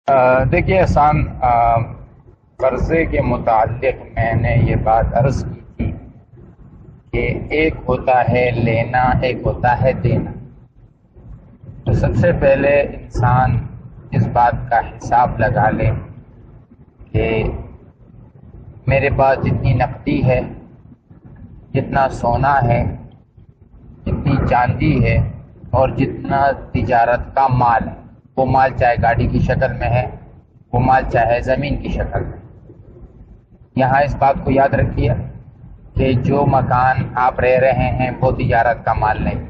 دیکھیے احسان، قرضے کے متعلق میں نے یہ بات عرض کی تھی کہ ایک ہوتا ہے لینا، ایک ہوتا ہے دینا۔ تو سب سے پہلے انسان اس بات کا حساب لگا لے کہ میرے پاس جتنی نقدی ہے، جتنا سونا ہے، جتنی چاندی ہے اور جتنا تجارت کا مال ہے، وہ مال چاہے گاڑی کی شکل میں ہے، وہ مال چاہے زمین کی شکل میں۔ یہاں اس بات کو یاد رکھیے کہ جو مکان آپ رہ رہے ہیں وہ تجارت کا مال نہیں،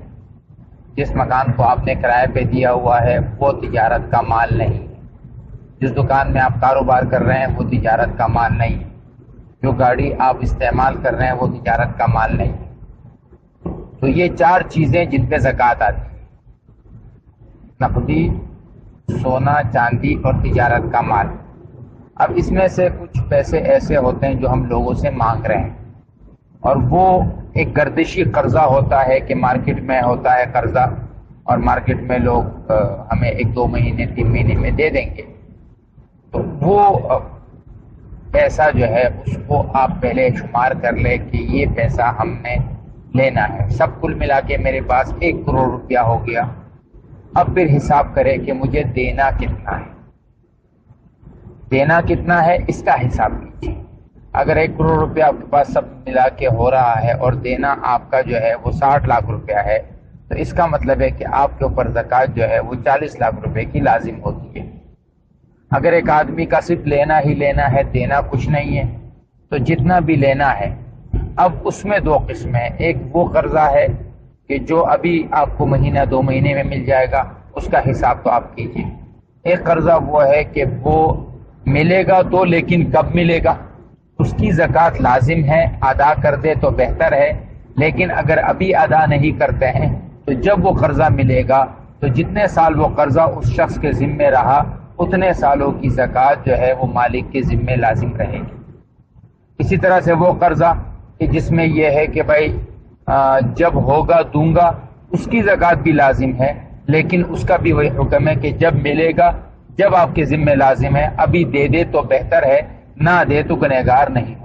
جس مکان کو آپ نے کرائے پہ دیا ہوا ہے وہ تجارت کا مال نہیں، جس دکان میں آپ کاروبار کر رہے ہیں وہ تجارت کا مال نہیں، جو گاڑی آپ استعمال کر رہے ہیں وہ تجارت کا مال نہیں۔ تو یہ چار چیزیں جن پہ زکوٰۃ آتی ہے: نقدی، سونا، چاندی اور تجارت کا مال۔ اب اس میں سے کچھ پیسے ایسے ہوتے ہیں جو ہم لوگوں سے مانگ رہے ہیں، اور وہ ایک گردشی قرضہ ہوتا ہے کہ مارکیٹ میں ہوتا ہے قرضہ، اور مارکیٹ میں لوگ ہمیں 1-2 مہینے 3 مہینے میں دے دیں گے۔ تو وہ پیسہ جو ہے اس کو آپ پہلے شمار کر لیں کہ یہ پیسہ ہم نے لینا ہے، سب کل ملا کے میرے پاس 1 کروڑ روپیہ ہو گیا۔ اب پھر حساب کرے کہ مجھے دینا کتنا ہے، دینا کتنا ہے اس کا حساب کیجیے۔ اگر 1 کروڑ روپیہ آپ کے پاس سب ملا کے ہو رہا ہے اور دینا آپ کا جو ہے وہ 60 لاکھ روپیہ ہے، تو اس کا مطلب ہے کہ آپ کے اوپر زکوٰۃ جو ہے وہ 40 لاکھ روپے کی لازم ہوتی ہے۔ اگر ایک آدمی کا صرف لینا ہی لینا ہے، دینا کچھ نہیں ہے، تو جتنا بھی لینا ہے، اب اس میں 2 قسمیں، ایک وہ قرضہ ہے کہ جو ابھی آپ کو مہینہ 2 مہینے میں مل جائے گا، اس کا حساب تو آپ کیجیے۔ ایک قرضہ وہ ہے کہ وہ ملے گا تو لیکن کب ملے گا، اس کی زکوٰۃ لازم ہے، ادا کر دے تو بہتر ہے، لیکن اگر ابھی ادا نہیں کرتے ہیں تو جب وہ قرضہ ملے گا تو جتنے سال وہ قرضہ اس شخص کے ذمے رہا اتنے سالوں کی زکوٰۃ جو ہے وہ مالک کے ذمے لازم رہے گی۔ اسی طرح سے وہ قرضہ کہ جس میں یہ ہے کہ بھائی جب ہوگا دوں گا، اس کی زکوٰۃ بھی لازم ہے، لیکن اس کا بھی وہی حکم ہے کہ جب ملے گا، جب آپ کے ذمہ لازم ہے، ابھی دے دے تو بہتر ہے، نہ دے تو گنہگار نہیں ہو۔